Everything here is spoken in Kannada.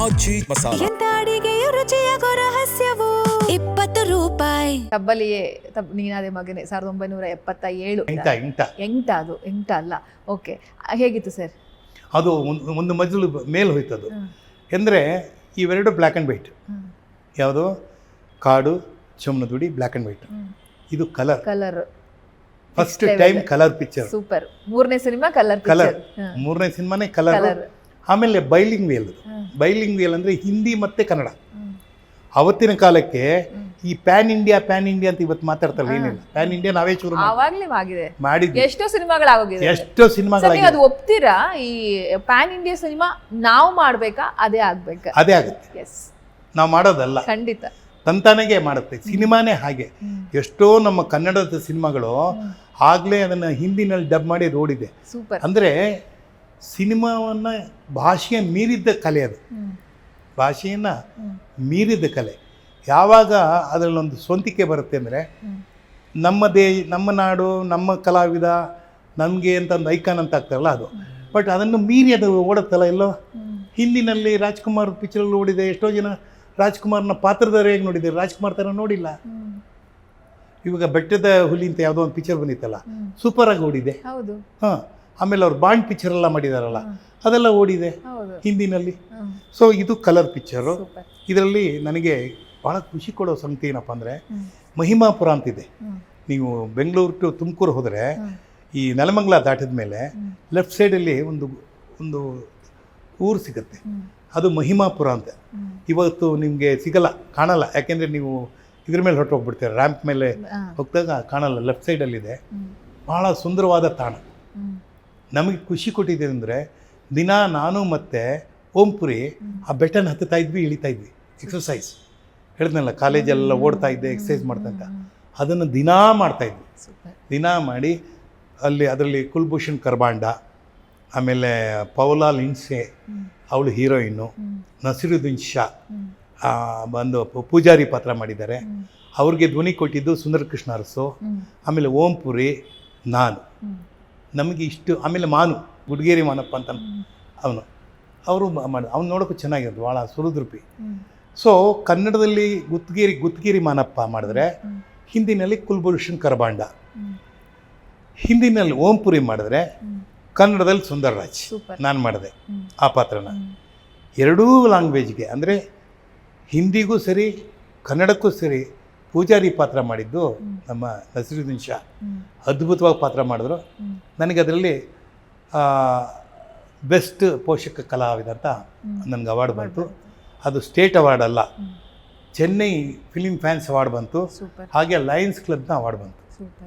ಆಚಿ ಮಸಾಲ. ಎಂತ ಅಡಿಗೆಯ ರುಚಿಯಾಗೋ ರಹಸ್ಯವು 20 ರೂಪಾಯಿ. ತಬ್ಬಲಿಯೇ ನೀನಾದೆ ಮಗನೇ 1977. ಎಂಟ ಅದು ಎಂಟ ಅಲ್ಲ. ಓಕೆ, ಹೇಗಿತ್ತು ಸರ್? ಅದು ಒಂದು ಮಜಲು ಮೇಲೆ ಹೋಯ್ತದು. ಅಂದರೆ ಇವೆರಡು ಬ್ಲ್ಯಾಕ್ ಆ್ಯಂಡ್ ವೈಟ್. ಯಾವುದು? ಕಾಡು ಚೊಮ್ಮನದುಡಿ ಬ್ಲ್ಯಾಕ್ ಆ್ಯಂಡ್ ವೈಟ್. ಇದು colour first time colour picture. Super. ಮೂರನೇ ಸಿನಿಮಾ ಕಲರ್. ಮೂರನೇ ಸಿನಿಮಾನೇ ಕಲರ್. ಆಮೇಲೆ ಬೈಲಿಂಗ್ ವೇಲ್ ಅಂದರೆ ಹಿಂದಿ ಮತ್ತು ಕನ್ನಡ. ಅವತ್ತಿನ ಕಾಲಕ್ಕೆ ಈ ಪ್ಯಾನ್ ಇಂಡಿಯಾ ಅಂತ ಇವತ್ತು ಮಾತಾಡ್ತಾರೆ, ಏನಿಲ್ಲ. ಪ್ಯಾನ್ ಇಂಡಿಯಾ ನಾವೇ ಶುರು ಮಾಡಿದ್ವಿ. ಎಷ್ಟೋ ಸಿನಿಮಾಗಳಾಗೋಗಿದೆ. ಅದು ಒಪ್ತೀರಾ? ಈ ಪ್ಯಾನ್ ಇಂಡಿಯಾ ಸಿನಿಮಾ ನಾವು ಮಾಡ್ಬೇಕಾ? ಅದೇ ಆಗುತ್ತೆ. ನಾವು ಮಾಡೋದಲ್ಲ, ಖಂಡಿತ ತಂತಾನೆಗೆ ಮಾಡುತ್ತೆ. ಸಿನಿಮಾನೇ ಹಾಗೆ. ಎಷ್ಟೋ ನಮ್ಮ ಕನ್ನಡದ ಸಿನಿಮಾಗಳು ಆಗ್ಲೇ ಅದನ್ನ ಹಿಂದಿನಲ್ಲಿ ಡಬ್ ಮಾಡಿ ಓಡಿದೆ. ಅಂದ್ರೆ ಸಿನಿಮಾವನ್ನ ಭಾಷೆಯ ಮೀರಿದ್ದ ಕಲೆ ಅದು. ಭಾಷೆಯನ್ನ ಮೀರಿದ ಕಲೆ ಯಾವಾಗ ಅದರಲ್ಲೊಂದು ಸ್ವಂತಿಕೆ ಬರುತ್ತೆ ಅಂದರೆ ನಮ್ಮ ನಾಡು, ನಮ್ಮ ಕಲಾವಿದ, ನಮಗೆ ಅಂತ ಒಂದು ಐಕಾನ್ ಅಂತ ಆಗ್ತಾರಲ್ಲ ಅದು. ಬಟ್ ಅದನ್ನು ಮೀರಿ ಅದು ಓಡುತ್ತಲ್ಲ ಎಲ್ಲೋ. ಹಿಂದಿನಲ್ಲಿ ರಾಜ್ಕುಮಾರ್ ಪಿಕ್ಚರಲ್ಲಿ ಓಡಿದೆ. ಎಷ್ಟೋ ಜನ ರಾಜ್ಕುಮಾರ್ನ ಪಾತ್ರಧಾರ ಹೇಗೆ ನೋಡಿದ್ದಾರೆ, ರಾಜ್ಕುಮಾರ್ ಥರ ನೋಡಿಲ್ಲ. ಇವಾಗ ಬೆಟ್ಟದ ಹುಲಿ ಅಂತ ಯಾವುದೋ ಒಂದು ಪಿಕ್ಚರ್ ಬಂದಿತ್ತಲ್ಲ, ಸೂಪರಾಗಿ ಓಡಿದೆ. ಹಾಂ, ಆಮೇಲೆ ಅವ್ರು ಬಾಂಡ್ ಪಿಕ್ಚರ್ ಎಲ್ಲ ಮಾಡಿದಾರಲ್ಲ, ಅದೆಲ್ಲ ಓಡಿದೆ ಹಿಂದಿನಲ್ಲಿ. ಸೊ ಇದು ಕಲರ್ ಪಿಕ್ಚರು. ಇದರಲ್ಲಿ ನನಗೆ ಭಾಳ ಖುಷಿ ಕೊಡೋ ಸಂಗತಿ ಏನಪ್ಪ ಅಂದರೆ, ಮಹಿಮಾಪುರ ಅಂತಿದೆ. ನೀವು ಬೆಂಗಳೂರು ಟು ತುಮಕೂರು ಹೋದರೆ ಈ ನೆಲಮಂಗಲ ದಾಟಿದ ಮೇಲೆ ಲೆಫ್ಟ್ ಸೈಡಲ್ಲಿ ಒಂದು ಊರು ಸಿಗುತ್ತೆ. ಅದು ಮಹಿಮಾಪುರ ಅಂತ. ಇವತ್ತು ನಿಮಗೆ ಸಿಗಲ್ಲ, ಕಾಣಲ್ಲ. ಯಾಕೆಂದರೆ ನೀವು ಇದ್ರ ಮೇಲೆ ಹೊರಟೋಗ್ಬಿಡ್ತೀರ, ರ್ಯಾಂಪ್ ಮೇಲೆ ಹೋಗ್ದಾಗ ಕಾಣಲ್ಲ. ಲೆಫ್ಟ್ ಸೈಡಲ್ಲಿದೆ. ಭಾಳ ಸುಂದರವಾದ ತಾಣ. ನಮಗೆ ಖುಷಿ ಕೊಟ್ಟಿದೆ ಅಂದರೆ, ದಿನ ನಾನು ಮತ್ತು ಓಂಪುರಿ ಆ ಬೆಟ್ಟನ ಹತ್ತುತ್ತಾ ಇದ್ವಿ, ಇಳಿತಾ ಇದ್ವಿ. ಎಕ್ಸಸೈಸ್ ಹೇಳಿದ್ನಲ್ಲ, ಕಾಲೇಜೆಲ್ಲ ಓಡ್ತಾ ಇದ್ದೆ, ಎಕ್ಸಸೈಸ್ ಮಾಡ್ತಂತ. ಅದನ್ನು ದಿನಾ ಮಾಡ್ತಾಯಿದ್ವಿ. ದಿನಾ ಮಾಡಿ ಅದರಲ್ಲಿ ಕುಲ್ಭೂಷಣ್ ಖರ್ಬಾಂಡ, ಆಮೇಲೆ ಪೌಲಾ ಲಿನ್ಸೆ, ಅವಳು ಹೀರೋಯಿನ್ನು, ನಸೀರುದ್ದೀನ್ ಶಾ ಬಂದು ಪೂಜಾರಿ ಪಾತ್ರ ಮಾಡಿದ್ದಾರೆ. ಅವ್ರಿಗೆ ಧ್ವನಿ ಕೊಟ್ಟಿದ್ದು ಸುಂದರ ಕೃಷ್ಣ ಅರಸು, ಆಮೇಲೆ ಓಂಪುರಿ, ನಾನು. ನಮಗೆ ಇಷ್ಟು. ಆಮೇಲೆ ಮಾನು, ಗುಡ್ಗೇರಿ ಮಾನಪ್ಪ ಅಂತ ಅವರು ಅವ್ನು ನೋಡೋಕ್ಕೂ ಚೆನ್ನಾಗಿರೋದು, ಭಾಳ ಸುರುದ್ರೂಪಿ. ಸೊ ಕನ್ನಡದಲ್ಲಿ ಗುತ್ಗೇರಿ ಮಾನಪ್ಪ ಮಾಡಿದ್ರೆ, ಹಿಂದಿನಲ್ಲಿ ಕುಲ್ಭೂಷಣ್ ಖರ್ಬಾಂಡ, ಹಿಂದಿನಲ್ಲಿ ಓಂಪುರಿ ಮಾಡಿದ್ರೆ, ಕನ್ನಡದಲ್ಲಿ ಸುಂದರ್ರಾಜ್ ನಾನು ಮಾಡಿದೆ ಆ ಪಾತ್ರನ. ಎರಡೂ ಲ್ಯಾಂಗ್ವೇಜ್ಗೆ ಅಂದರೆ ಹಿಂದಿಗೂ ಸರಿ ಕನ್ನಡಕ್ಕೂ ಸರಿ ಪೂಜಾರಿ ಪಾತ್ರ ಮಾಡಿದ್ದು ನಮ್ಮ ನಸೀರುದ್ದೀನ್ ಶಾ. ಅದ್ಭುತವಾಗಿ ಪಾತ್ರ ಮಾಡಿದ್ರು. ನನಗೆ ಅದರಲ್ಲಿ ಬೆಸ್ಟ್ ಪೋಷಕ ಕಲಾವಿದ ಅಂತ ನನಗೆ ಅವಾರ್ಡ್ ಬಂತು. ಅದು ಸ್ಟೇಟ್ ಅವಾರ್ಡ್ ಅಲ್ಲ, ಚೆನ್ನೈ ಫಿಲಿಮ್ ಫ್ಯಾನ್ಸ್ ಅವಾರ್ಡ್ ಬಂತು. ಹಾಗೆ ಲಯನ್ಸ್ ಕ್ಲಬ್ನ ಅವಾರ್ಡ್ ಬಂತು.